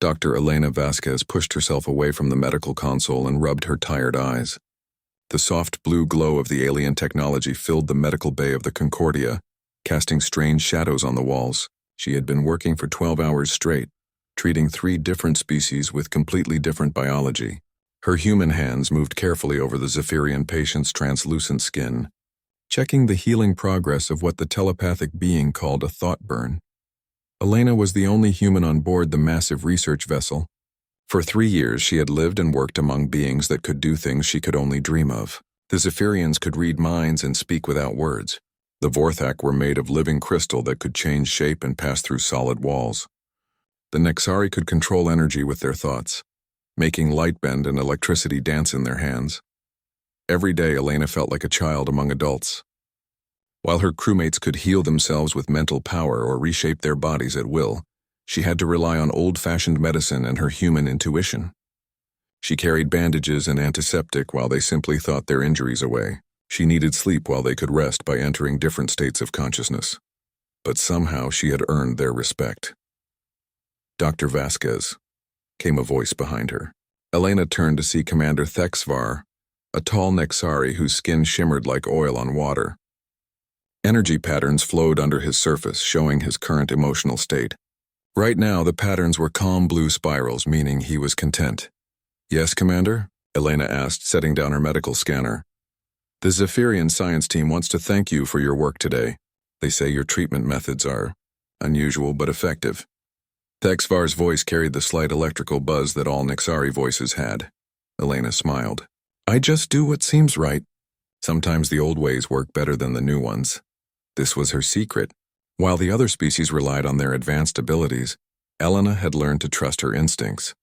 Dr. Elena Vasquez pushed herself away from the medical console and rubbed her tired eyes. The soft blue glow of the alien technology filled the medical bay of the Concordia, casting strange shadows on the walls. She had been working for 12 hours straight, treating 3 different species with completely different biology. Her human hands moved carefully over the Zephyrian patient's translucent skin, checking the healing progress of what the telepathic being called a thought burn. Elena was the only human on board the massive research vessel. For 3 years she had lived and worked among beings that could do things she could only dream of. The Zephyrians could read minds and speak without words. The Vorthak were made of living crystal that could change shape and pass through solid walls. The Nexari could control energy with their thoughts, making light bend and electricity dance in their hands. Every day Elena felt like a child among adults. While her crewmates could heal themselves with mental power or reshape their bodies at will, she had to rely on old-fashioned medicine and her human intuition. She carried bandages and antiseptic while they simply thought their injuries away. She needed sleep while they could rest by entering different states of consciousness. But somehow she had earned their respect. "Dr. Vasquez," came a voice behind her. Elena turned to see Commander Thexvar, a tall Nexari whose skin shimmered like oil on water. Energy patterns flowed under his surface, showing his current emotional state. Right now, the patterns were calm blue spirals, meaning he was content. "Yes, Commander?" Elena asked, setting down her medical scanner. "The Zephyrian science team wants to thank you for your work today. They say your treatment methods are unusual but effective." Thexvar's voice carried the slight electrical buzz that all Nexari voices had. Elena smiled. "I just do what seems right. Sometimes the old ways work better than the new ones." This was her secret. While the other species relied on their advanced abilities, Elena had learned to trust her instincts.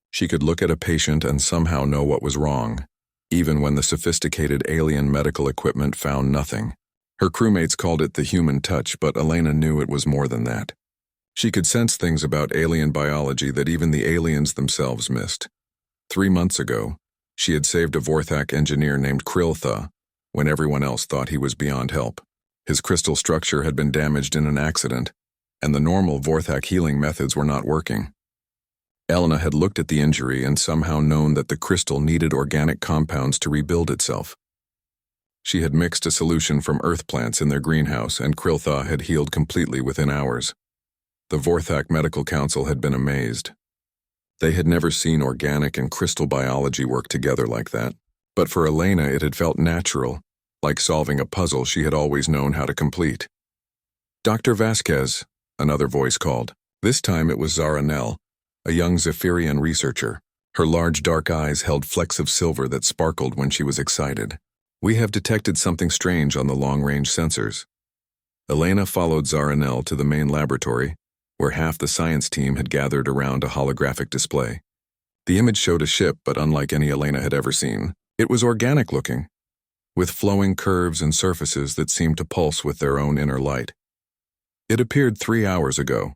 She could look at a patient and somehow know what was wrong, even when the sophisticated alien medical equipment found nothing. Her crewmates called it the human touch, but Elena knew it was more than that. She could sense things about alien biology that even the aliens themselves missed. 3 months ago, she had saved a Vorthak engineer named Kriltha when everyone else thought he was beyond help. His crystal structure had been damaged in an accident, and the normal Vorthak healing methods were not working. Elena had looked at the injury and somehow known that the crystal needed organic compounds to rebuild itself. She had mixed a solution from earth plants in their greenhouse, and Kriltha had healed completely within hours. The Vorthak Medical Council had been amazed. They had never seen organic and crystal biology work together like that. But for Elena it had felt natural, like solving a puzzle she had always known how to complete. "Dr. Vasquez," another voice called. This time it was Zaranel, a young Zephyrian researcher. Her large dark eyes held flecks of silver that sparkled when she was excited. "We have detected something strange on the long-range sensors." Elena followed Zaranel to the main laboratory, where half the science team had gathered around a holographic display. The image showed a ship, but unlike any Elena had ever seen. It was organic-looking, with flowing curves and surfaces that seemed to pulse with their own inner light. "It appeared 3 hours ago,"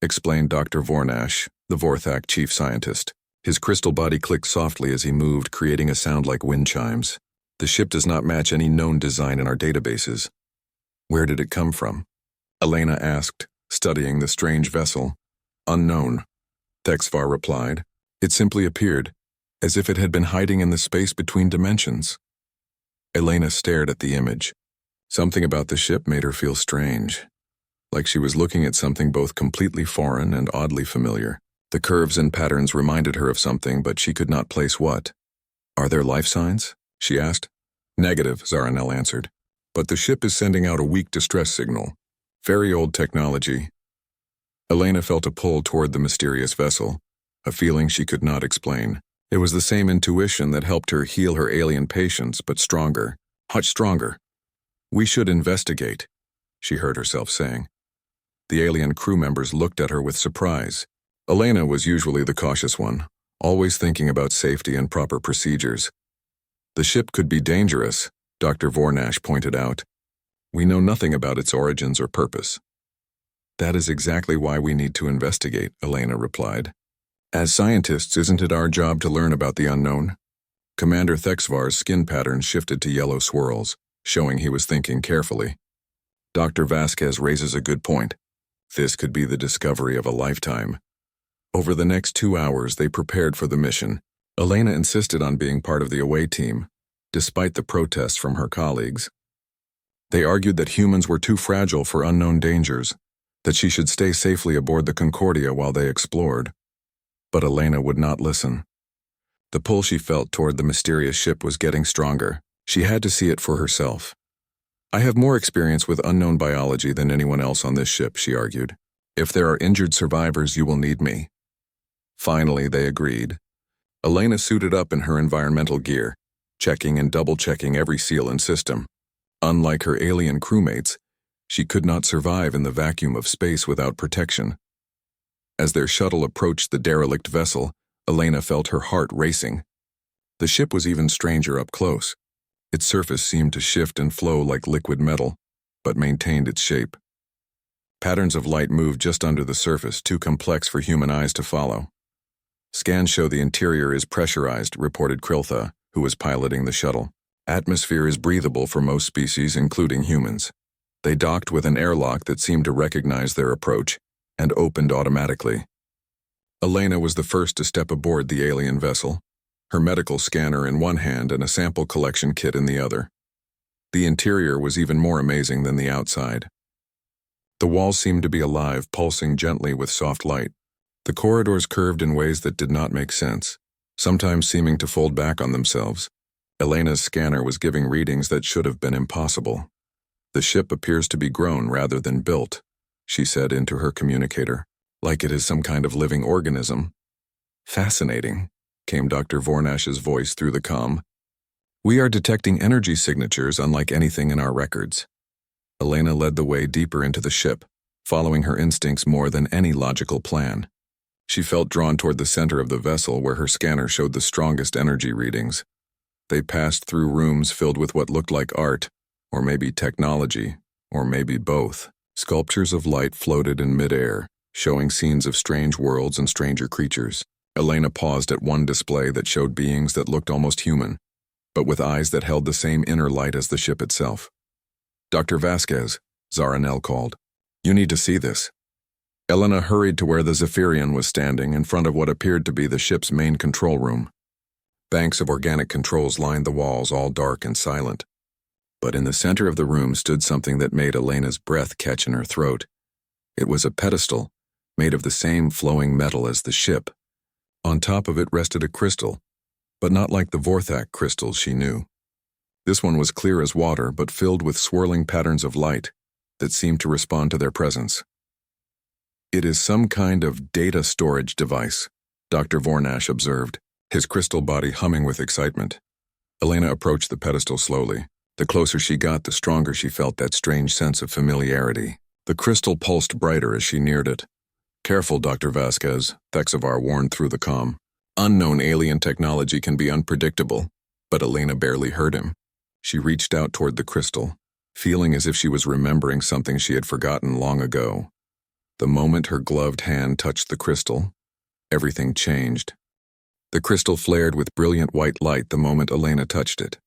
explained Dr. Vornash, the Vorthak chief scientist. His crystal body clicked softly as he moved, creating a sound like wind chimes. "The ship does not match any known design in our databases." "Where did it come from?" Elena asked, studying the strange vessel. "Unknown," Thexvar replied. "It simply appeared, as if it had been hiding in the space between dimensions." Elena stared at the image. Something about the ship made her feel strange, like she was looking at something both completely foreign and oddly familiar. The curves and patterns reminded her of something, but she could not place what. "Are there life signs?" she asked. "Negative," Zaranel answered. "But the ship is sending out a weak distress signal. Very old technology." Elena felt a pull toward the mysterious vessel, a feeling she could not explain. It was the same intuition that helped her heal her alien patients, but stronger, much stronger. "We should investigate," she heard herself saying. The alien crew members looked at her with surprise. Elena was usually the cautious one, always thinking about safety and proper procedures. "The ship could be dangerous," Dr. Vornash pointed out. "We know nothing about its origins or purpose." "That is exactly why we need to investigate," Elena replied. "As scientists, isn't it our job to learn about the unknown?" Commander Thexvar's skin patterns shifted to yellow swirls, showing he was thinking carefully. "Dr. Vasquez raises a good point. This could be the discovery of a lifetime." Over the next 2 hours, they prepared for the mission. Elena insisted on being part of the away team, despite the protests from her colleagues. They argued that humans were too fragile for unknown dangers, that she should stay safely aboard the Concordia while they explored. But Elena would not listen. The pull she felt toward the mysterious ship was getting stronger. She had to see it for herself. "I have more experience with unknown biology than anyone else on this ship," she argued. "If there are injured survivors, you will need me." Finally, they agreed. Elena suited up in her environmental gear, checking and double-checking every seal and system. Unlike her alien crewmates, she could not survive in the vacuum of space without protection. As their shuttle approached the derelict vessel, Elena felt her heart racing. The ship was even stranger up close. Its surface seemed to shift and flow like liquid metal, but maintained its shape. Patterns of light moved just under the surface, too complex for human eyes to follow. "Scans show the interior is pressurized," reported Kriltha, who was piloting the shuttle. "Atmosphere is breathable for most species, including humans." They docked with an airlock that seemed to recognize their approach and opened automatically. Elena was the first to step aboard the alien vessel, her medical scanner in one hand and a sample collection kit in the other. The interior was even more amazing than the outside. The walls seemed to be alive, pulsing gently with soft light. The corridors curved in ways that did not make sense, sometimes seeming to fold back on themselves. Elena's scanner was giving readings that should have been impossible. "The ship appears to be grown rather than built," she said into her communicator, "like it is some kind of living organism." "Fascinating," came Dr. Vornash's voice through the comm. "We are detecting energy signatures unlike anything in our records." Elena led the way deeper into the ship, following her instincts more than any logical plan. She felt drawn toward the center of the vessel where her scanner showed the strongest energy readings. They passed through rooms filled with what looked like art, or maybe technology, or maybe both. Sculptures of light floated in midair, showing scenes of strange worlds and stranger creatures. Elena paused at one display that showed beings that looked almost human, but with eyes that held the same inner light as the ship itself. "Dr. Vasquez," Zaranel called. "You need to see this." Elena hurried to where the Zephyrian was standing in front of what appeared to be the ship's main control room. Banks of organic controls lined the walls, all dark and silent. But in the center of the room stood something that made Elena's breath catch in her throat. It was a pedestal, made of the same flowing metal as the ship. On top of it rested a crystal, but not like the Vorthak crystals she knew. This one was clear as water, but filled with swirling patterns of light that seemed to respond to their presence. "It is some kind of data storage device," Dr. Vornash observed, his crystal body humming with excitement. Elena approached the pedestal slowly. The closer she got, the stronger she felt that strange sense of familiarity. The crystal pulsed brighter as she neared it. "Careful, Dr. Vasquez," Thexavar warned through the comm. "Unknown alien technology can be unpredictable," but Elena barely heard him. She reached out toward the crystal, feeling as if she was remembering something she had forgotten long ago. The moment her gloved hand touched the crystal, everything changed. The crystal flared with brilliant white light the moment Elena touched it.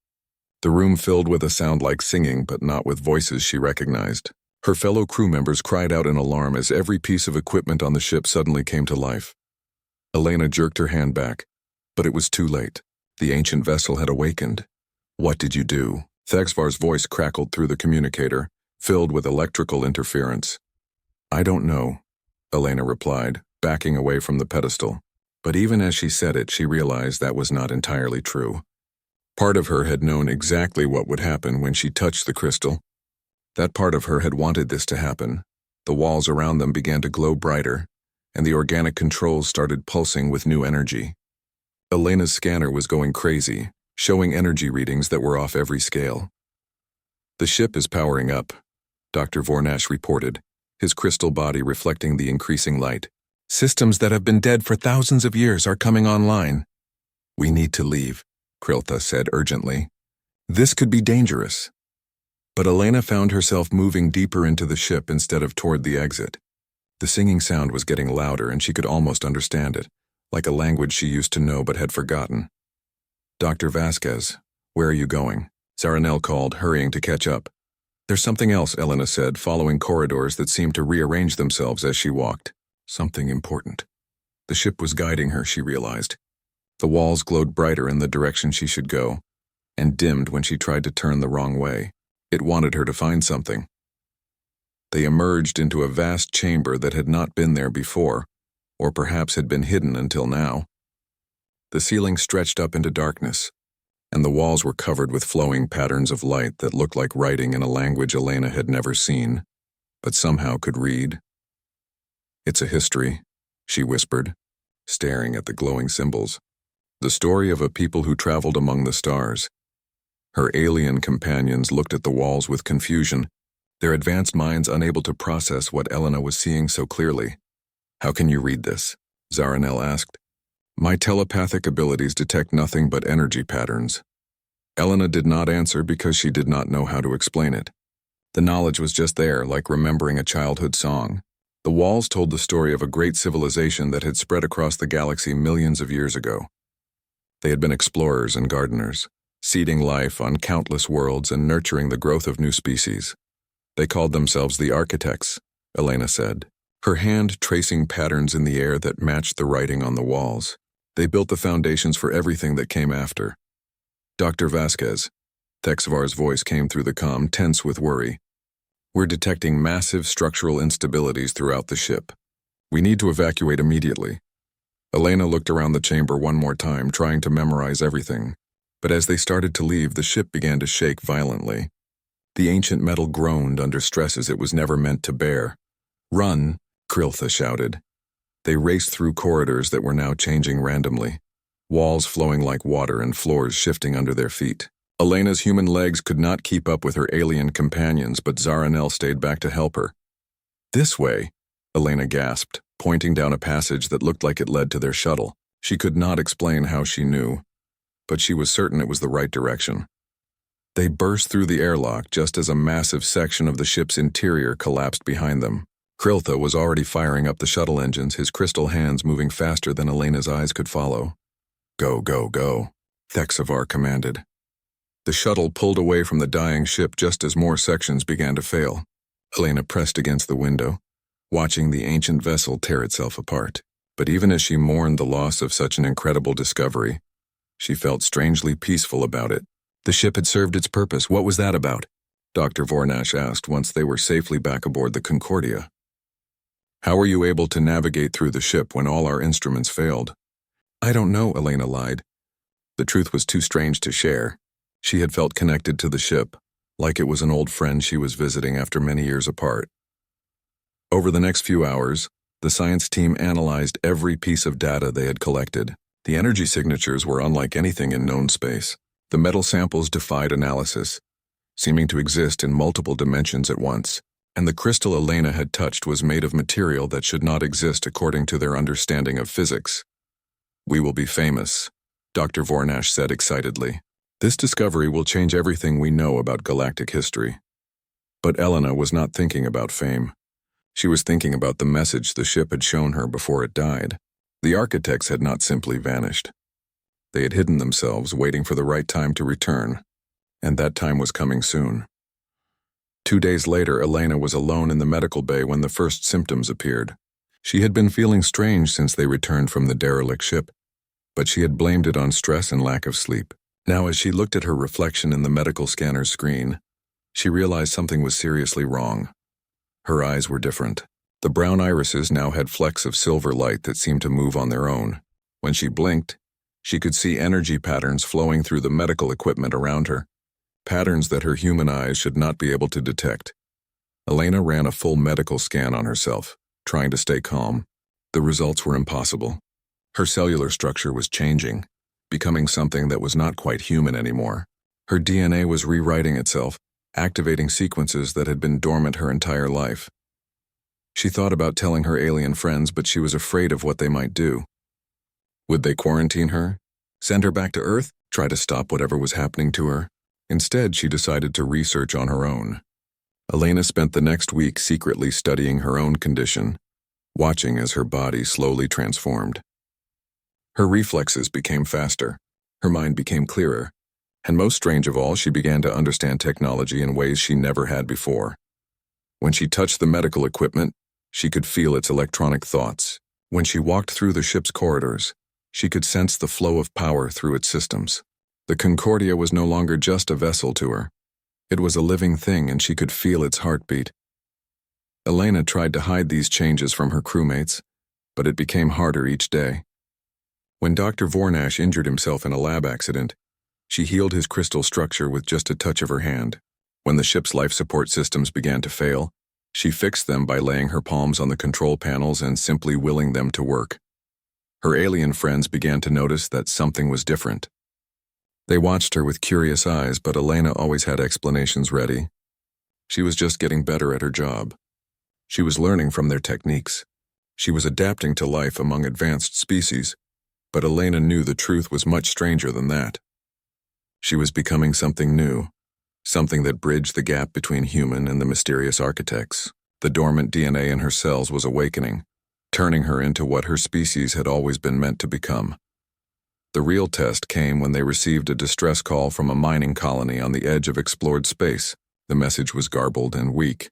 The room filled with a sound like singing, but not with voices she recognized. Her fellow crew members cried out in alarm as every piece of equipment on the ship suddenly came to life. Elena jerked her hand back, but it was too late. The ancient vessel had awakened. "What did you do?" Thexvar's voice crackled through the communicator, filled with electrical interference. "I don't know," Elena replied, backing away from the pedestal. But even as she said it, she realized that was not entirely true. Part of her had known exactly what would happen when she touched the crystal. That part of her had wanted this to happen. The walls around them began to glow brighter, and the organic controls started pulsing with new energy. Elena's scanner was going crazy, showing energy readings that were off every scale. "The ship is powering up," Dr. Vornash reported, his crystal body reflecting the increasing light. "Systems that have been dead for thousands of years are coming online." "We need to leave," Kriltha said urgently. "This could be dangerous." But Elena found herself moving deeper into the ship instead of toward the exit. The singing sound was getting louder, and she could almost understand it, like a language she used to know but had forgotten. "Dr. Vasquez, where are you going?" Zaranel called, hurrying to catch up. "There's something else," Elena said, following corridors that seemed to rearrange themselves as she walked. "Something important." The ship was guiding her, she realized. The walls glowed brighter in the direction she should go, and dimmed when she tried to turn the wrong way. It wanted her to find something. They emerged into a vast chamber that had not been there before, or perhaps had been hidden until now. The ceiling stretched up into darkness, and the walls were covered with flowing patterns of light that looked like writing in a language Elena had never seen, but somehow could read. "It's a history," she whispered, staring at the glowing symbols. "The story of a people who traveled among the stars." Her alien companions looked at the walls with confusion, their advanced minds unable to process what Elena was seeing so clearly. "How can you read this?" Zaranel asked. "My telepathic abilities detect nothing but energy patterns." Elena did not answer because she did not know how to explain it. The knowledge was just there, like remembering a childhood song. The walls told the story of a great civilization that had spread across the galaxy millions of years ago. They had been explorers and gardeners, seeding life on countless worlds and nurturing the growth of new species. They called themselves the architects, Elena said, her hand tracing patterns in the air that matched the writing on the walls. They built the foundations for everything that came after. "Dr. Vasquez," Thexvar's voice came through the comm, tense with worry. "We're detecting massive structural instabilities throughout the ship. We need to evacuate immediately." Elena looked around the chamber one more time, trying to memorize everything. But as they started to leave, the ship began to shake violently. The ancient metal groaned under stresses it was never meant to bear. "Run!" Kriltha shouted. They raced through corridors that were now changing randomly, walls flowing like water and floors shifting under their feet. Elena's human legs could not keep up with her alien companions, but Zaranel stayed back to help her. "This way," Elena gasped, pointing down a passage that looked like it led to their shuttle. She could not explain how she knew, but she was certain it was the right direction. They burst through the airlock just as a massive section of the ship's interior collapsed behind them. Kriltha was already firing up the shuttle engines, his crystal hands moving faster than Elena's eyes could follow. "Go, go, go," Thexvar commanded. The shuttle pulled away from the dying ship just as more sections began to fail. Elena pressed against the window, watching the ancient vessel tear itself apart. But even as she mourned the loss of such an incredible discovery, she felt strangely peaceful about it. The ship had served its purpose. What was that about? Dr. Vornash asked once they were safely back aboard the Concordia. "How were you able to navigate through the ship when all our instruments failed?" "I don't know," Elena lied. The truth was too strange to share. She had felt connected to the ship, like it was an old friend she was visiting after many years apart. Over the next few hours, the science team analyzed every piece of data they had collected. The energy signatures were unlike anything in known space. The metal samples defied analysis, seeming to exist in multiple dimensions at once. And the crystal Elena had touched was made of material that should not exist according to their understanding of physics. "We will be famous," Dr. Vornash said excitedly. "This discovery will change everything we know about galactic history." But Elena was not thinking about fame. She was thinking about the message the ship had shown her before it died. The architects had not simply vanished. They had hidden themselves, waiting for the right time to return, and that time was coming soon. 2 days later, Elena was alone in the medical bay when the first symptoms appeared. She had been feeling strange since they returned from the derelict ship, but she had blamed it on stress and lack of sleep. Now, as she looked at her reflection in the medical scanner's screen, she realized something was seriously wrong. Her eyes were different. The brown irises now had flecks of silver light that seemed to move on their own. When she blinked, she could see energy patterns flowing through the medical equipment around her. Patterns that her human eyes should not be able to detect. Elena ran a full medical scan on herself, trying to stay calm. The results were impossible. Her cellular structure was changing, becoming something that was not quite human anymore. Her DNA was rewriting itself, activating sequences that had been dormant her entire life. She thought about telling her alien friends, but she was afraid of what they might do. Would they quarantine her? Send her back to Earth? Try to stop whatever was happening to her? Instead, she decided to research on her own. Elena spent the next week secretly studying her own condition, watching as her body slowly transformed. Her reflexes became faster, her mind became clearer, and most strange of all, she began to understand technology in ways she never had before. When she touched the medical equipment, she could feel its electronic thoughts, When she walked through the ship's corridors, she could sense the flow of power through its systems. The Concordia was no longer just a vessel to her. It was a living thing, and she could feel its heartbeat. Elena tried to hide these changes from her crewmates, but it became harder each day. When Dr. Vornash injured himself in a lab accident, she healed his crystal structure with just a touch of her hand. When the ship's life support systems began to fail, she fixed them by laying her palms on the control panels and simply willing them to work. Her alien friends began to notice that something was different. They watched her with curious eyes, but Elena always had explanations ready. She was just getting better at her job. She was learning from their techniques. She was adapting to life among advanced species, but Elena knew the truth was much stranger than that. She was becoming something new, something that bridged the gap between human and the mysterious architects. The dormant DNA in her cells was awakening, turning her into what her species had always been meant to become. The real test came when they received a distress call from a mining colony on the edge of explored space. The message was garbled and weak,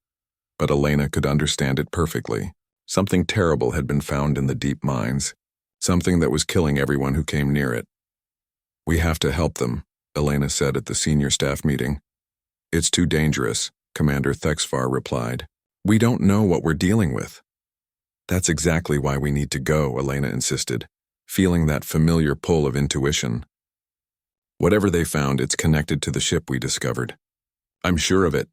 but Elena could understand it perfectly. Something terrible had been found in the deep mines, something that was killing everyone who came near it. "We have to help them," Elena said at the senior staff meeting. "It's too dangerous," Commander Thexvar replied. "We don't know what we're dealing with." "That's exactly why we need to go," Elena insisted, feeling that familiar pull of intuition. "Whatever they found, it's connected to the ship we discovered. I'm sure of it."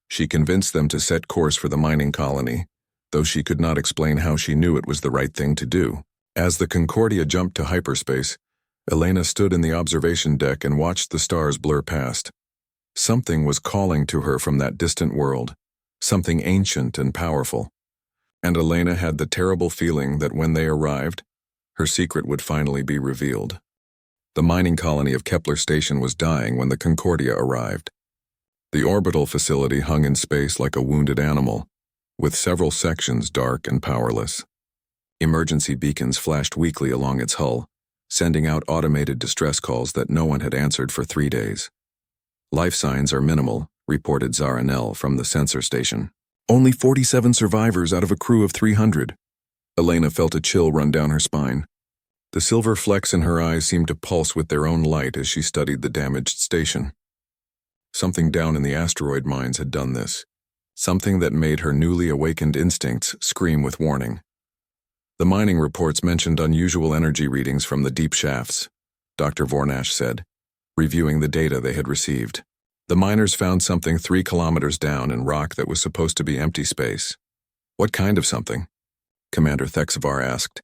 She convinced them to set course for the mining colony, though she could not explain how she knew it was the right thing to do. As the Concordia jumped to hyperspace, Elena stood in the observation deck and watched the stars blur past. Something was calling to her from that distant world, something ancient and powerful. And Elena had the terrible feeling that when they arrived, her secret would finally be revealed. The mining colony of Kepler Station was dying when the Concordia arrived. The orbital facility hung in space like a wounded animal, with several sections dark and powerless. Emergency beacons flashed weakly along its hull, sending out automated distress calls that no one had answered for 3 days. "Life signs are minimal," reported Zaranel from the sensor station. "Only 47 survivors out of a crew of 300. Elena felt a chill run down her spine. The silver flecks in her eyes seemed to pulse with their own light as she studied the damaged station. Something down in the asteroid mines had done this, something that made her newly awakened instincts scream with warning. The mining reports mentioned unusual energy readings from the deep shafts, Dr. Vornash said, reviewing the data they had received. The miners found something 3 kilometers down in rock that was supposed to be empty space. "What kind of something?" Commander Thexvar asked.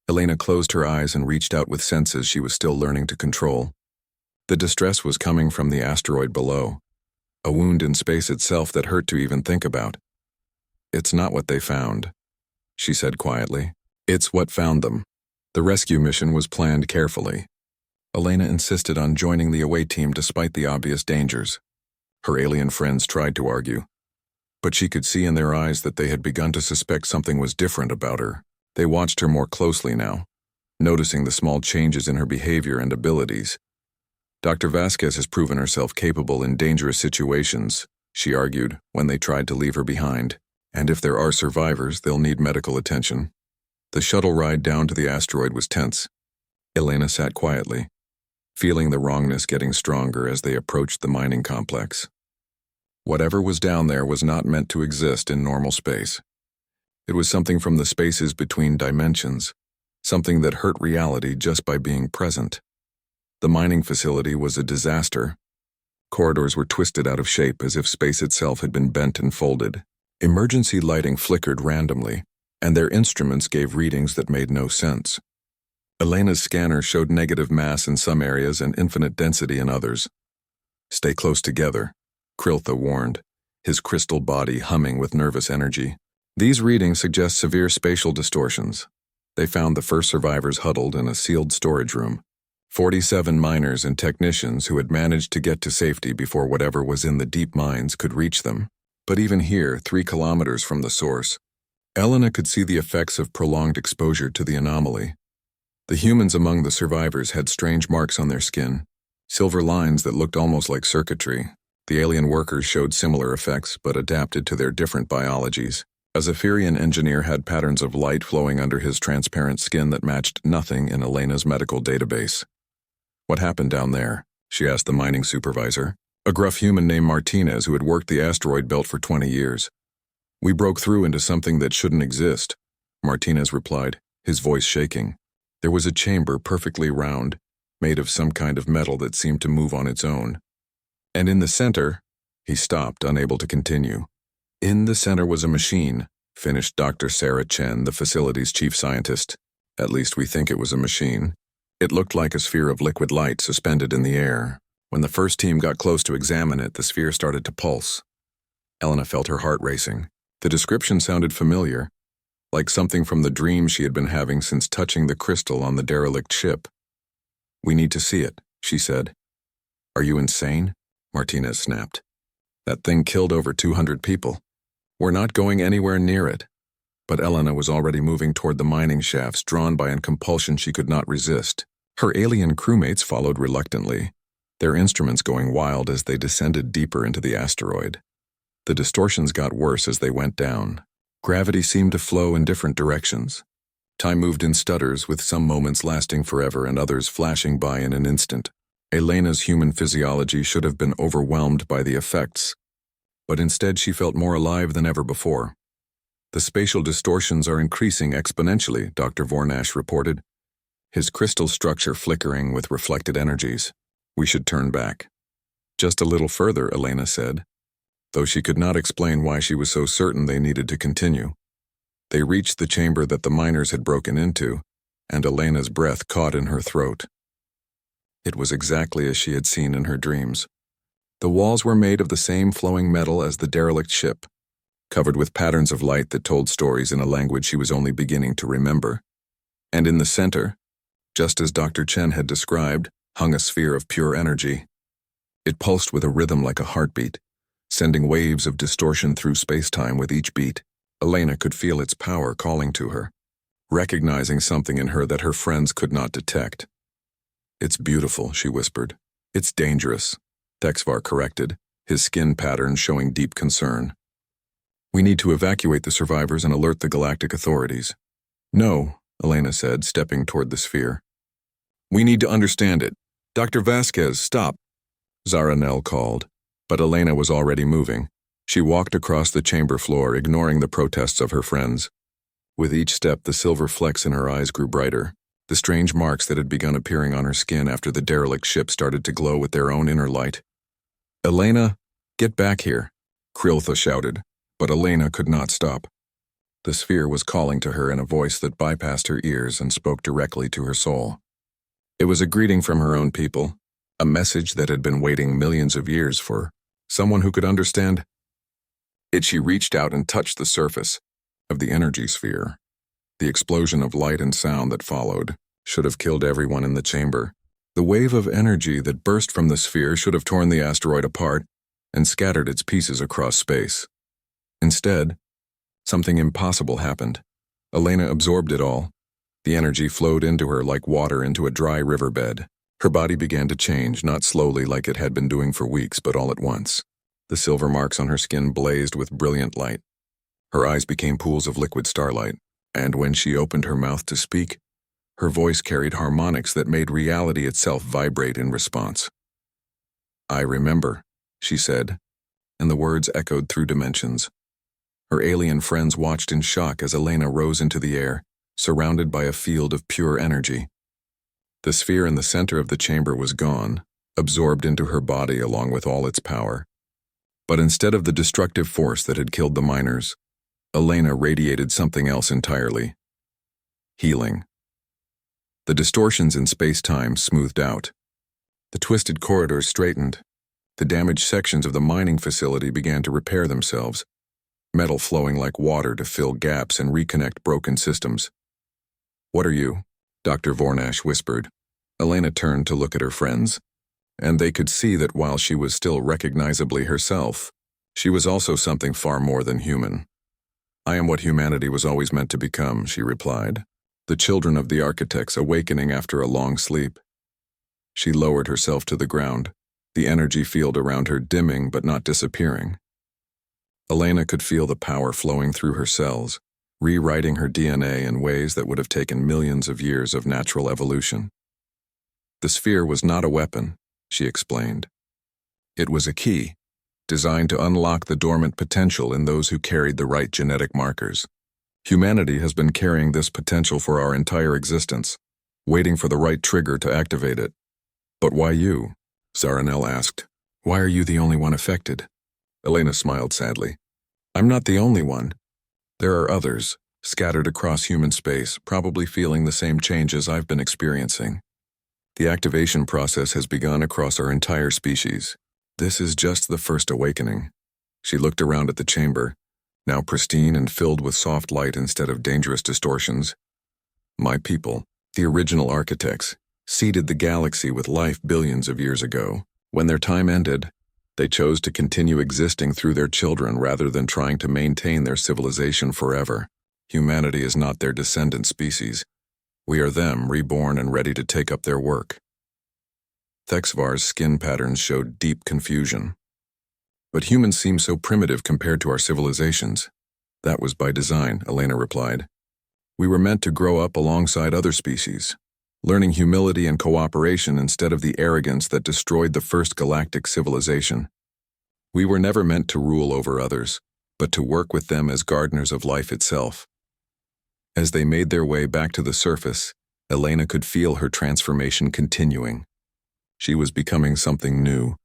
Elena closed her eyes and reached out with senses she was still learning to control. The distress was coming from the asteroid below, a wound in space itself that hurt to even think about. "It's not what they found," she said quietly. "It's what found them." The rescue mission was planned carefully. Elena insisted on joining the away team despite the obvious dangers. Her alien friends tried to argue, but she could see in their eyes that they had begun to suspect something was different about her. They watched her more closely now, noticing the small changes in her behavior and abilities. "Dr. Vasquez has proven herself capable in dangerous situations," she argued when they tried to leave her behind. "And if there are survivors, they'll need medical attention." The shuttle ride down to the asteroid was tense. Elena sat quietly, feeling the wrongness getting stronger as they approached the mining complex. Whatever was down there was not meant to exist in normal space. It was something from the spaces between dimensions, something that hurt reality just by being present. The mining facility was a disaster. Corridors were twisted out of shape as if space itself had been bent and folded. Emergency lighting flickered randomly, and their instruments gave readings that made no sense. Elena's scanner showed negative mass in some areas and infinite density in others. "Stay close together," Kriltha warned, his crystal body humming with nervous energy. "These readings suggest severe spatial distortions." They found the first survivors huddled in a sealed storage room. 47 miners and technicians who had managed to get to safety before whatever was in the deep mines could reach them. But even here, 3 kilometers from the source, Elena could see the effects of prolonged exposure to the anomaly. The humans among the survivors had strange marks on their skin, silver lines that looked almost like circuitry. The alien workers showed similar effects but adapted to their different biologies. A Zephyrian engineer had patterns of light flowing under his transparent skin that matched nothing in Elena's medical database. "What happened down there?" she asked the mining supervisor, a gruff human named Martinez who had worked the asteroid belt for 20 years. "We broke through into something that shouldn't exist," Martinez replied, his voice shaking. There was a chamber perfectly round, made of some kind of metal that seemed to move on its own. And in the center, he stopped, unable to continue. In the center was a machine, finished Dr. Sarah Chen, the facility's chief scientist. At least we think it was a machine. It looked like a sphere of liquid light suspended in the air. When the first team got close to examine it, the sphere started to pulse. Elena felt her heart racing. The description sounded familiar, like something from the dream she had been having since touching the crystal on the derelict ship. "We need to see it," she said. "Are you insane?" Martinez snapped. "That thing killed over 200 people. We're not going anywhere near it." But Elena was already moving toward the mining shafts, drawn by a compulsion she could not resist. Her alien crewmates followed reluctantly, their instruments going wild as they descended deeper into the asteroid. The distortions got worse as they went down. Gravity seemed to flow in different directions. Time moved in stutters, with some moments lasting forever and others flashing by in an instant. Elena's human physiology should have been overwhelmed by the effects, but instead she felt more alive than ever before. "The spatial distortions are increasing exponentially," Dr. Vornash reported, his crystal structure flickering with reflected energies. "We should turn back." "Just a little further," Elena said, though she could not explain why she was so certain they needed to continue. They reached the chamber that the miners had broken into, and Elena's breath caught in her throat. It was exactly as she had seen in her dreams. The walls were made of the same flowing metal as the derelict ship, covered with patterns of light that told stories in a language she was only beginning to remember. And in the center, just as Dr. Chen had described, hung a sphere of pure energy. It pulsed with a rhythm like a heartbeat, sending waves of distortion through space-time with each beat. Elena could feel its power calling to her, recognizing something in her that her friends could not detect. "It's beautiful," she whispered. "It's dangerous," Texvar corrected, his skin pattern showing deep concern. "We need to evacuate the survivors and alert the galactic authorities." "No," Elena said, stepping toward the sphere. "We need to understand it. Dr. Vasquez, stop," Zaranel called, but Elena was already moving. She walked across the chamber floor, ignoring the protests of her friends. With each step, the silver flecks in her eyes grew brighter. The strange marks that had begun appearing on her skin after the derelict ship started to glow with their own inner light. "Elena, get back here," Kriltha shouted, but Elena could not stop. The sphere was calling to her in a voice that bypassed her ears and spoke directly to her soul. It was a greeting from her own people, a message that had been waiting millions of years for someone who could understand. She reached out and touched the surface of the energy sphere. The explosion of light and sound that followed should have killed everyone in the chamber. The wave of energy that burst from the sphere should have torn the asteroid apart and scattered its pieces across space. Instead, something impossible happened. Elena absorbed it all. The energy flowed into her like water into a dry riverbed. Her body began to change, not slowly like it had been doing for weeks, but all at once. The silver marks on her skin blazed with brilliant light. Her eyes became pools of liquid starlight, and when she opened her mouth to speak, her voice carried harmonics that made reality itself vibrate in response. "I remember," she said, and the words echoed through dimensions. Her alien friends watched in shock as Elena rose into the air, surrounded by a field of pure energy. The sphere in the center of the chamber was gone, absorbed into her body along with all its power. But instead of the destructive force that had killed the miners, Elena radiated something else entirely: healing. The distortions in space-time smoothed out. The twisted corridors straightened. The damaged sections of the mining facility began to repair themselves, metal flowing like water to fill gaps and reconnect broken systems. "What are you?" Dr. Vornash whispered. Elena turned to look at her friends, and they could see that while she was still recognizably herself, she was also something far more than human. "I am what humanity was always meant to become," she replied. "The children of the architects awakening after a long sleep." She lowered herself to the ground, the energy field around her dimming but not disappearing. Elena could feel the power flowing through her cells, rewriting her DNA in ways that would have taken millions of years of natural evolution. The sphere was not a weapon, she explained. It was a key, designed to unlock the dormant potential in those who carried the right genetic markers. Humanity has been carrying this potential for our entire existence, waiting for the right trigger to activate it. But why you? Zaranel asked. Why are you the only one affected? Elena smiled sadly. I'm not the only one. There are others, scattered across human space, probably feeling the same changes I've been experiencing. The activation process has begun across our entire species. This is just the first awakening. She looked around at the chamber, now pristine and filled with soft light instead of dangerous distortions. My people, the original architects, seeded the galaxy with life billions of years ago. When their time ended, they chose to continue existing through their children rather than trying to maintain their civilization forever. Humanity is not their descendant species. We are them, reborn and ready to take up their work. Thexvar's skin patterns showed deep confusion. But humans seem so primitive compared to our civilizations. That was by design, Elena replied. We were meant to grow up alongside other species, learning humility and cooperation instead of the arrogance that destroyed the first galactic civilization. We were never meant to rule over others, but to work with them as gardeners of life itself. As they made their way back to the surface, Elena could feel her transformation continuing. She was becoming something new,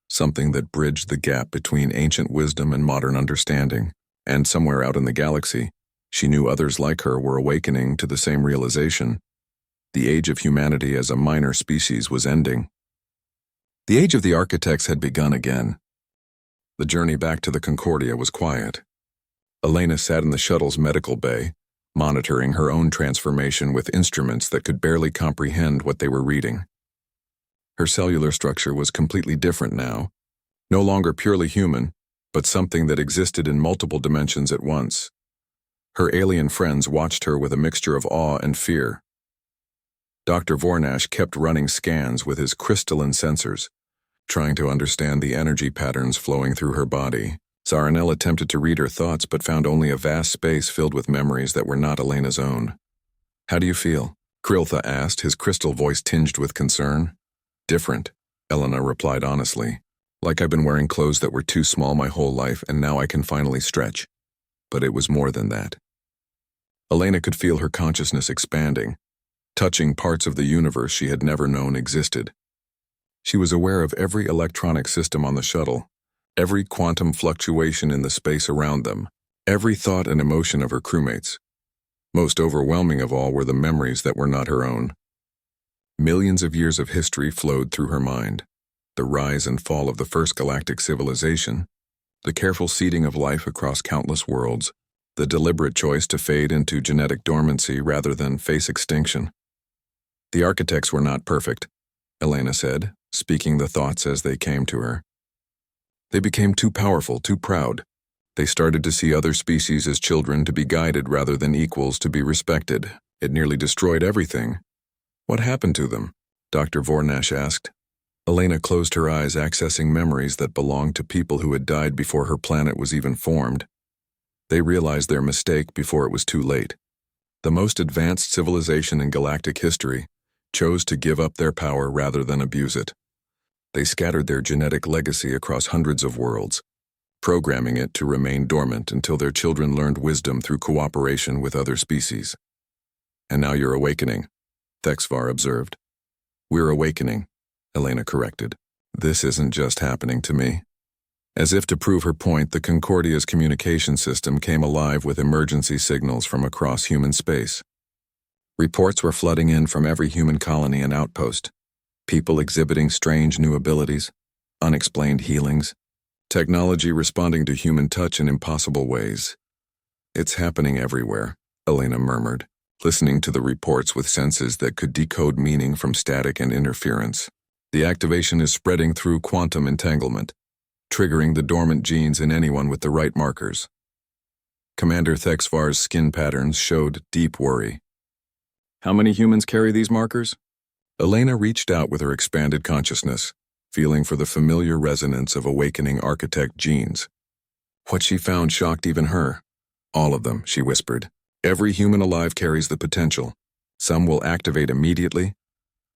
something that bridged the gap between ancient wisdom and modern understanding. And somewhere out in the galaxy, she knew others like her were awakening to the same realization. The age of humanity as a minor species was ending. The age of the architects had begun again. The journey back to the Concordia was quiet. Elena sat in the shuttle's medical bay, monitoring her own transformation with instruments that could barely comprehend what they were reading. Her cellular structure was completely different now, no longer purely human, but something that existed in multiple dimensions at once. Her alien friends watched her with a mixture of awe and fear. Dr. Vornash kept running scans with his crystalline sensors, trying to understand the energy patterns flowing through her body. Zaranel attempted to read her thoughts but found only a vast space filled with memories that were not Elena's own. How do you feel? Kriltha asked, his crystal voice tinged with concern. Different, Elena replied honestly. Like I've been wearing clothes that were too small my whole life and now I can finally stretch. But it was more than that. Elena could feel her consciousness expanding, touching parts of the universe she had never known existed. She was aware of every electronic system on the shuttle, every quantum fluctuation in the space around them, every thought and emotion of her crewmates. Most overwhelming of all were the memories that were not her own. Millions of years of history flowed through her mind. The rise and fall of the first galactic civilization, the careful seeding of life across countless worlds, the deliberate choice to fade into genetic dormancy rather than face extinction. The architects were not perfect, Elena said, speaking the thoughts as they came to her. They became too powerful, too proud. They started to see other species as children to be guided rather than equals to be respected. It nearly destroyed everything. What happened to them? Dr. Vornash asked. Elena closed her eyes, accessing memories that belonged to people who had died before her planet was even formed. They realized their mistake before it was too late. The most advanced civilization in galactic history chose to give up their power rather than abuse it. They scattered their genetic legacy across hundreds of worlds, programming it to remain dormant until their children learned wisdom through cooperation with other species. And now you're awakening, Thexvar observed. We're awakening, Elena corrected. This isn't just happening to me. As if to prove her point, the Concordia's communication system came alive with emergency signals from across human space. Reports were flooding in from every human colony and outpost. People exhibiting strange new abilities, unexplained healings, technology responding to human touch in impossible ways. It's happening everywhere, Elena murmured, listening to the reports with senses that could decode meaning from static and interference. The activation is spreading through quantum entanglement, triggering the dormant genes in anyone with the right markers. Commander Thexvar's skin patterns showed deep worry. How many humans carry these markers? Elena reached out with her expanded consciousness, feeling for the familiar resonance of awakening architect genes. What she found shocked even her. All of them, she whispered. Every human alive carries the potential. Some will activate immediately,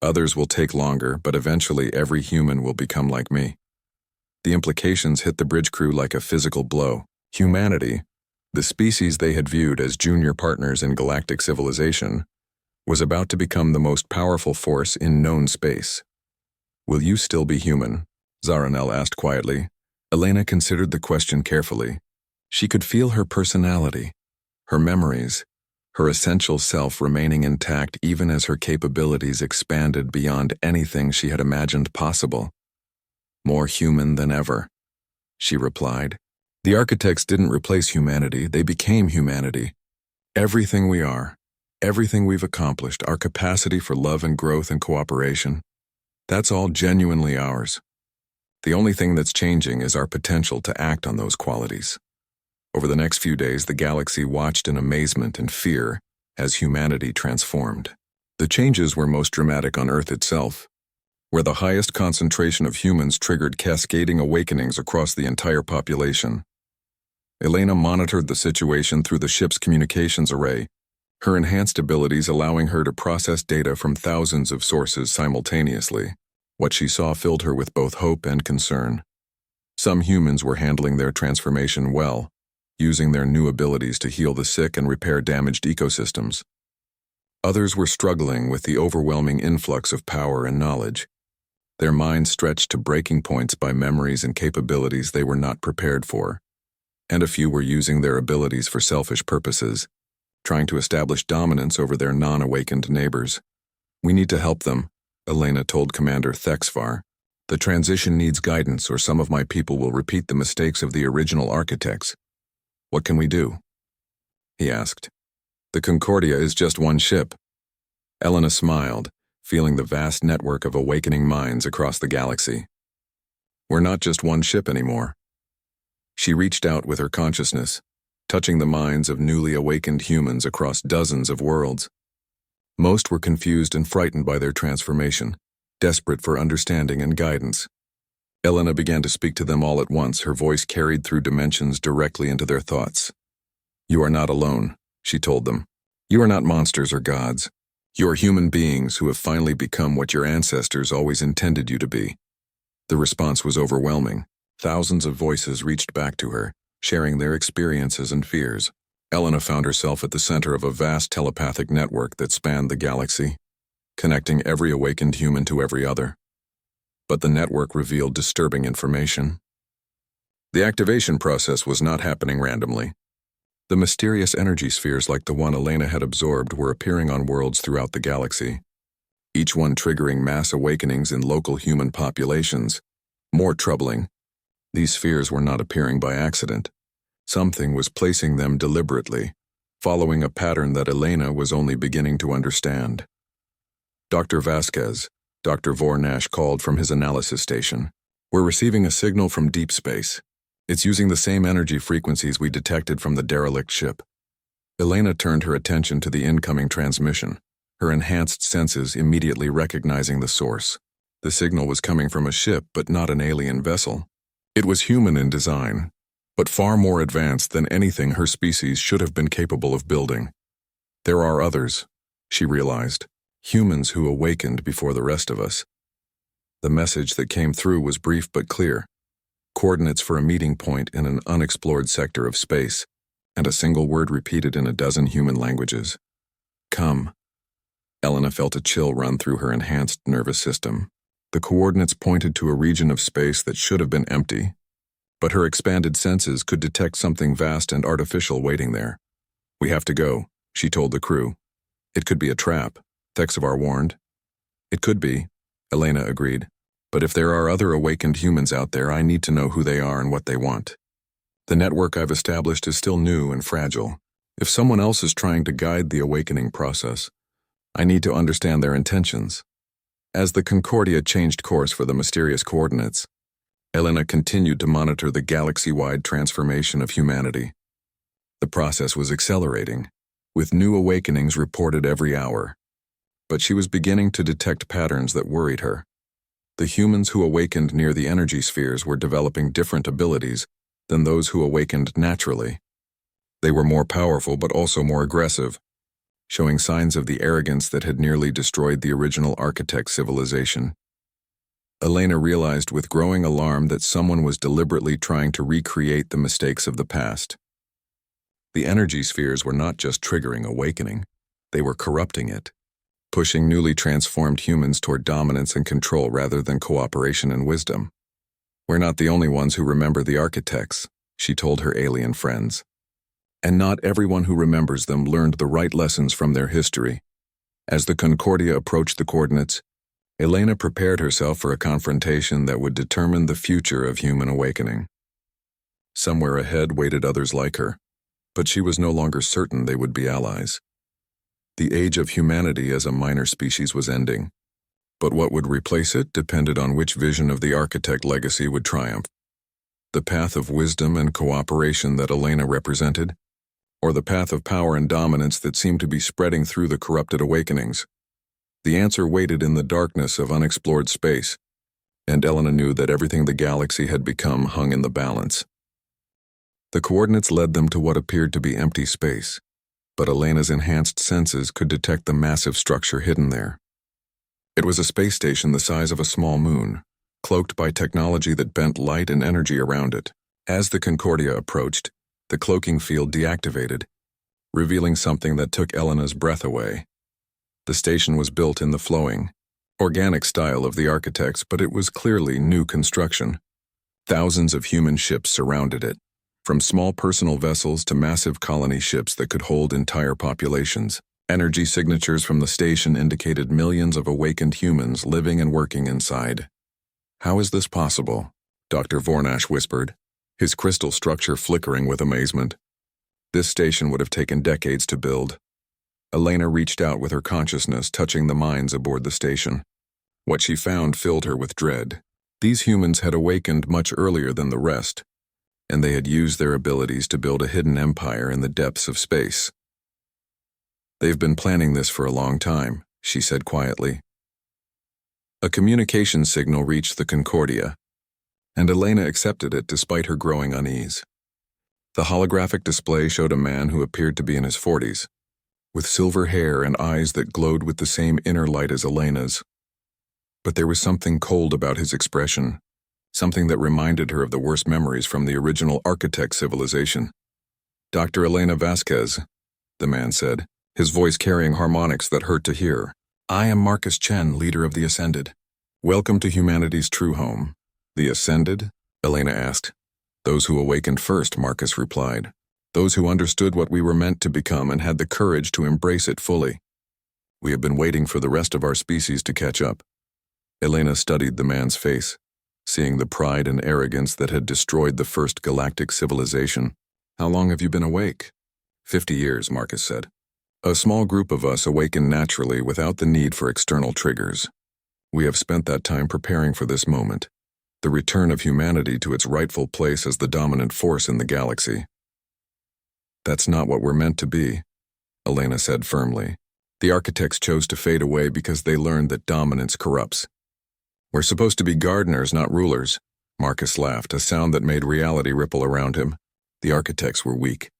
others will take longer, but eventually every human will become like me. The implications hit the bridge crew like a physical blow. Humanity, the species they had viewed as junior partners in galactic civilization, was about to become the most powerful force in known space. Will you still be human? Zaranel asked quietly. Elena considered the question carefully. She could feel her personality, her memories, her essential self remaining intact even as her capabilities expanded beyond anything she had imagined possible. More human than ever, she replied. The architects didn't replace humanity, they became humanity. Everything we are, everything we've accomplished, our capacity for love and growth and cooperation, that's all genuinely ours. The only thing that's changing is our potential to act on those qualities. Over the next few days, the galaxy watched in amazement and fear as humanity transformed. The changes were most dramatic on Earth itself, where the highest concentration of humans triggered cascading awakenings across the entire population. Elena monitored the situation through the ship's communications array, her enhanced abilities allowing her to process data from thousands of sources simultaneously. What she saw filled her with both hope and concern. Some humans were handling their transformation well, using their new abilities to heal the sick and repair damaged ecosystems. Others were struggling with the overwhelming influx of power and knowledge, their minds stretched to breaking points by memories and capabilities they were not prepared for. And a few were using their abilities for selfish purposes, trying to establish dominance over their non-awakened neighbors. We need to help them, Elena told Commander Thexvar. The transition needs guidance or some of my people will repeat the mistakes of the original architects. What can we do? He asked. The Concordia is just one ship. Elena smiled, feeling the vast network of awakening minds across the galaxy. We're not just one ship anymore. She reached out with her consciousness, touching the minds of newly awakened humans across dozens of worlds. Most were confused and frightened by their transformation, desperate for understanding and guidance. Elena began to speak to them all at once, her voice carried through dimensions directly into their thoughts. You are not alone, she told them. You are not monsters or gods. You are human beings who have finally become what your ancestors always intended you to be. The response was overwhelming. Thousands of voices reached back to her, sharing their experiences and fears. Elena found herself at the center of a vast telepathic network that spanned the galaxy, connecting every awakened human to every other. But the network revealed disturbing information. The activation process was not happening randomly. The mysterious energy spheres like the one Elena had absorbed were appearing on worlds throughout the galaxy, each one triggering mass awakenings in local human populations. More troubling, these spheres were not appearing by accident. Something was placing them deliberately, following a pattern that Elena was only beginning to understand. Dr. Vasquez, Dr. Vornash called from his analysis station. We're receiving a signal from deep space. It's using the same energy frequencies we detected from the derelict ship. Elena turned her attention to the incoming transmission, her enhanced senses immediately recognizing the source. The signal was coming from a ship, but not an alien vessel. It was human in design, but far more advanced than anything her species should have been capable of building. There are others, she realized, humans who awakened before the rest of us. The message that came through was brief but clear. Coordinates for a meeting point in an unexplored sector of space, and a single word repeated in a dozen human languages. Come. Elena felt a chill run through her enhanced nervous system. The coordinates pointed to a region of space that should have been empty, but her expanded senses could detect something vast and artificial waiting there. We have to go, she told the crew. It could be a trap, Thexvar warned. It could be, Elena agreed. But if there are other awakened humans out there, I need to know who they are and what they want. The network I've established is still new and fragile. If someone else is trying to guide the awakening process, I need to understand their intentions. As the Concordia changed course for the mysterious coordinates, Elena continued to monitor the galaxy-wide transformation of humanity. The process was accelerating, with new awakenings reported every hour. But she was beginning to detect patterns that worried her. The humans who awakened near the energy spheres were developing different abilities, than those who awakened naturally. They were more powerful but also more aggressive, showing signs of the arrogance that had nearly destroyed the original architect civilization. Elena realized with growing alarm that someone was deliberately trying to recreate the mistakes of the past. The energy spheres were not just triggering awakening, they were corrupting it, pushing newly transformed humans toward dominance and control rather than cooperation and wisdom. "We're not the only ones who remember the architects," she told her alien friends. And not everyone who remembers them learned the right lessons from their history. As the Concordia approached the coordinates, Elena prepared herself for a confrontation that would determine the future of human awakening. Somewhere ahead waited others like her, but she was no longer certain they would be allies. The age of humanity as a minor species was ending, but what would replace it depended on which vision of the architect legacy would triumph. The path of wisdom and cooperation that Elena represented, or the path of power and dominance that seemed to be spreading through the corrupted awakenings. The answer waited in the darkness of unexplored space, and Elena knew that everything the galaxy had become hung in the balance. The coordinates led them to what appeared to be empty space, but Elena's enhanced senses could detect the massive structure hidden there. It was a space station the size of a small moon, cloaked by technology that bent light and energy around it. As the Concordia approached, the cloaking field deactivated, revealing something that took Elena's breath away. The station was built in the flowing, organic style of the architects, but it was clearly new construction. Thousands of human ships surrounded it, from small personal vessels to massive colony ships that could hold entire populations. Energy signatures from the station indicated millions of awakened humans living and working inside. "How is this possible?" Dr. Vornash whispered, his crystal structure flickering with amazement. This station would have taken decades to build. Elena reached out with her consciousness, touching the minds aboard the station. What she found filled her with dread. These humans had awakened much earlier than the rest, and they had used their abilities to build a hidden empire in the depths of space. "They've been planning this for a long time," she said quietly. A communication signal reached the Concordia, and Elena accepted it despite her growing unease. The holographic display showed a man who appeared to be in his 40s, with silver hair and eyes that glowed with the same inner light as Elena's. But there was something cold about his expression, something that reminded her of the worst memories from the original architect civilization. "Dr. Elena Vasquez," the man said, his voice carrying harmonics that hurt to hear. "I am Marcus Chen, leader of the Ascended. Welcome to humanity's true home." "The Ascended?" Elena asked. "Those who awakened first," Marcus replied. "Those who understood what we were meant to become and had the courage to embrace it fully. We have been waiting for the rest of our species to catch up." Elena studied the man's face, seeing the pride and arrogance that had destroyed the first galactic civilization. "How long have you been awake?" 50 years, Marcus said. "A small group of us awakened naturally without the need for external triggers. We have spent that time preparing for this moment, the return of humanity to its rightful place as the dominant force in the galaxy." "That's not what we're meant to be," Elena said firmly. "The architects chose to fade away because they learned that dominance corrupts. We're supposed to be gardeners, not rulers." Marcus laughed, a sound that made reality ripple around him. The architects were weak.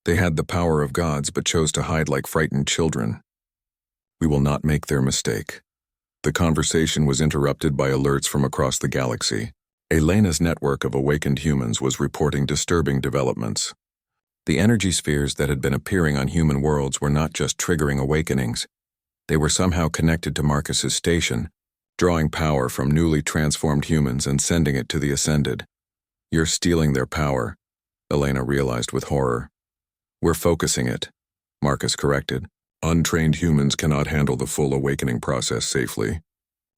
They had the power of gods but chose to hide like frightened children. "We will not make their mistake." The conversation was interrupted by alerts from across the galaxy. Elena's network of awakened humans was reporting disturbing developments. The energy spheres that had been appearing on human worlds were not just triggering awakenings. They were somehow connected to Marcus's station, drawing power from newly transformed humans and sending it to the Ascended. "You're stealing their power," Elena realized with horror. "We're focusing it," Marcus corrected. "Untrained humans cannot handle the full awakening process safely.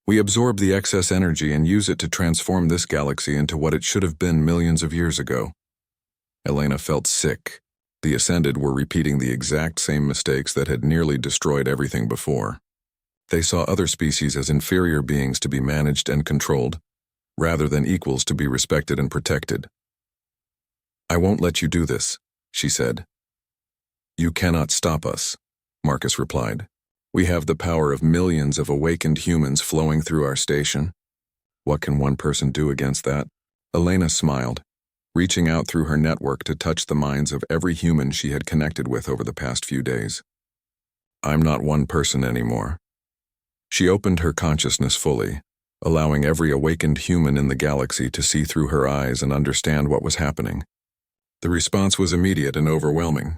We absorb the excess energy and use it to transform this galaxy into what it should have been millions of years ago." Elena felt sick. The Ascended were repeating the exact same mistakes that had nearly destroyed everything before. They saw other species as inferior beings to be managed and controlled, rather than equals to be respected and protected. "I won't let you do this," she said. "You cannot stop us," Marcus replied. "We have the power of millions of awakened humans flowing through our station. What can one person do against that?" Elena smiled. reaching out through her network to touch the minds of every human she had connected with over the past few days. I'm not one person anymore. She opened her consciousness fully, allowing every awakened human in the galaxy to see through her eyes and understand what was happening. The response was immediate and overwhelming.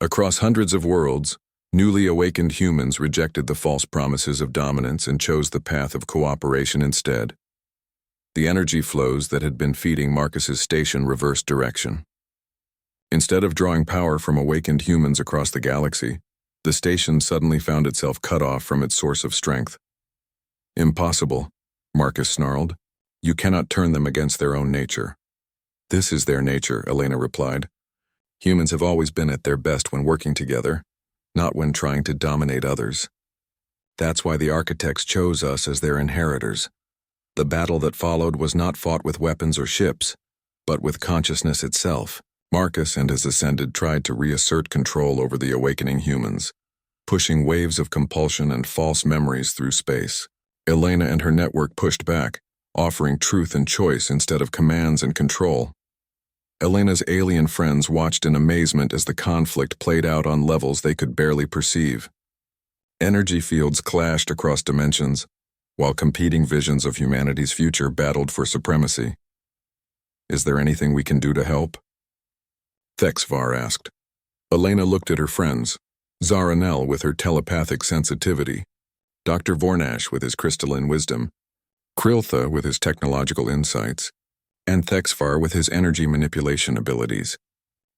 Across hundreds of worlds, newly awakened humans rejected the false promises of dominance and chose the path of cooperation instead. The energy flows that had been feeding Marcus's station reversed direction. Instead of drawing power from awakened humans across the galaxy, the station suddenly found itself cut off from its source of strength. Impossible, Marcus snarled. You cannot turn them against their own nature. This is their nature, Elena replied. Humans have always been at their best when working together, not when trying to dominate others. That's why the architects chose us as their inheritors. The battle that followed was not fought with weapons or ships, but with consciousness itself. Marcus and his Ascended tried to reassert control over the awakening humans, pushing waves of compulsion and false memories through space. Elena and her network pushed back, offering truth and choice instead of commands and control. Elena's alien friends watched in amazement as the conflict played out on levels they could barely perceive. Energy fields clashed across dimensions, while competing visions of humanity's future battled for supremacy. Is there anything we can do to help? Thexvar asked. Elena looked at her friends, Zaranel with her telepathic sensitivity, Dr. Vornash with his crystalline wisdom, Kriltha with his technological insights, and Thexvar with his energy manipulation abilities.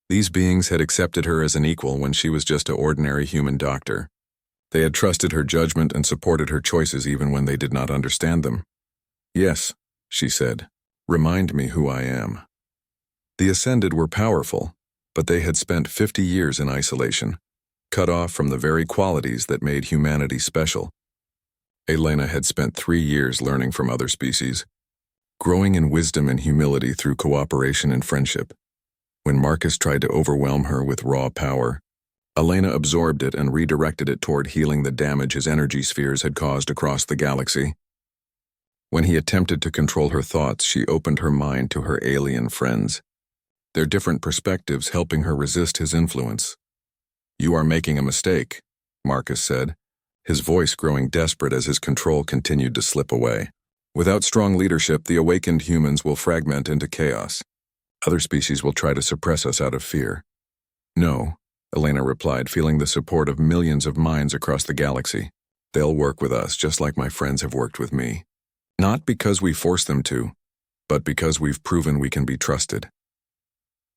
These beings had accepted her as an equal when she was just an ordinary human doctor. They had trusted her judgment and supported her choices even when they did not understand them. Yes, she said, remind me who I am. The Ascended were powerful, but they had spent 50 years in isolation, cut off from the very qualities that made humanity special. Elena had spent 3 years learning from other species, growing in wisdom and humility through cooperation and friendship. When Marcus tried to overwhelm her with raw power, Elena absorbed it and redirected it toward healing the damage his energy spheres had caused across the galaxy. When he attempted to control her thoughts, she opened her mind to her alien friends, their different perspectives helping her resist his influence. You are making a mistake, Marcus said, his voice growing desperate as his control continued to slip away. Without strong leadership, the awakened humans will fragment into chaos. Other species will try to suppress us out of fear. No, Elena replied, feeling the support of millions of minds across the galaxy. They'll work with us just like my friends have worked with me. Not because we force them to, but because we've proven we can be trusted.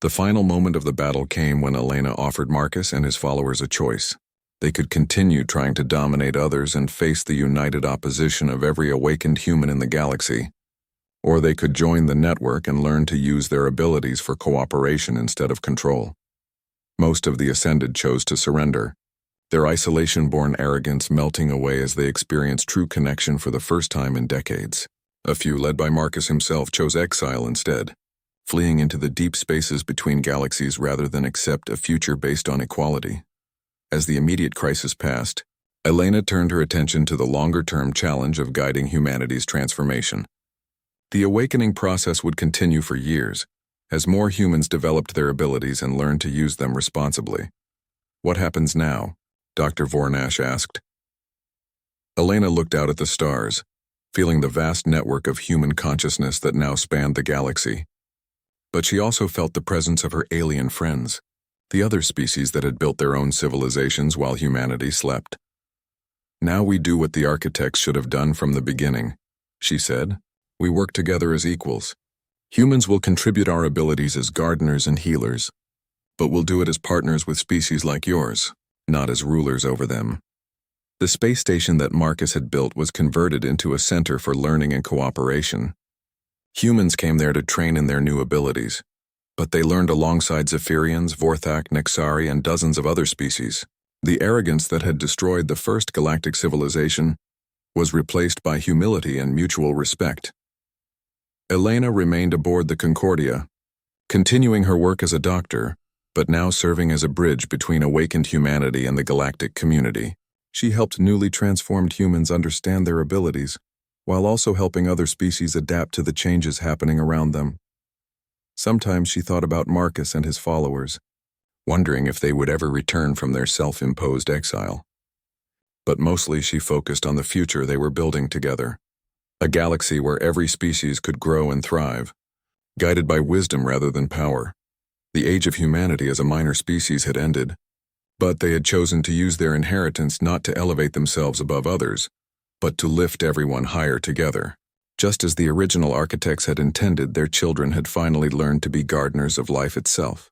The final moment of the battle came when Elena offered Marcus and his followers a choice. They could continue trying to dominate others and face the united opposition of every awakened human in the galaxy, or they could join the network and learn to use their abilities for cooperation instead of control. Most of the Ascended chose to surrender, their isolation-born arrogance melting away as they experienced true connection for the first time in decades. A few, led by Marcus himself, chose exile instead, fleeing into the deep spaces between galaxies rather than accept a future based on equality. As the immediate crisis passed, Elena turned her attention to the longer-term challenge of guiding humanity's transformation. The awakening process would continue for years, as more humans developed their abilities and learned to use them responsibly. What happens now? Dr. Vornash asked. Elena looked out at the stars, feeling the vast network of human consciousness that now spanned the galaxy. But she also felt the presence of her alien friends, the other species that had built their own civilizations while humanity slept. Now we do what the architects should have done from the beginning, she said. We work together as equals. Humans will contribute our abilities as gardeners and healers, but we'll do it as partners with species like yours, not as rulers over them. The space station that Marcus had built was converted into a center for learning and cooperation. Humans came there to train in their new abilities, but they learned alongside Zephyrians, Vorthak, Nexari, and dozens of other species. The arrogance that had destroyed the first galactic civilization was replaced by humility and mutual respect. Elena remained aboard the Concordia, continuing her work as a doctor, but now serving as a bridge between awakened humanity and the galactic community. She helped newly transformed humans understand their abilities, while also helping other species adapt to the changes happening around them. Sometimes she thought about Marcus and his followers, wondering if they would ever return from their self-imposed exile. But mostly she focused on the future they were building together, a galaxy where every species could grow and thrive, guided by wisdom rather than power. The age of humanity as a minor species had ended, but they had chosen to use their inheritance not to elevate themselves above others, but to lift everyone higher together. Just as the original architects had intended, their children had finally learned to be gardeners of life itself.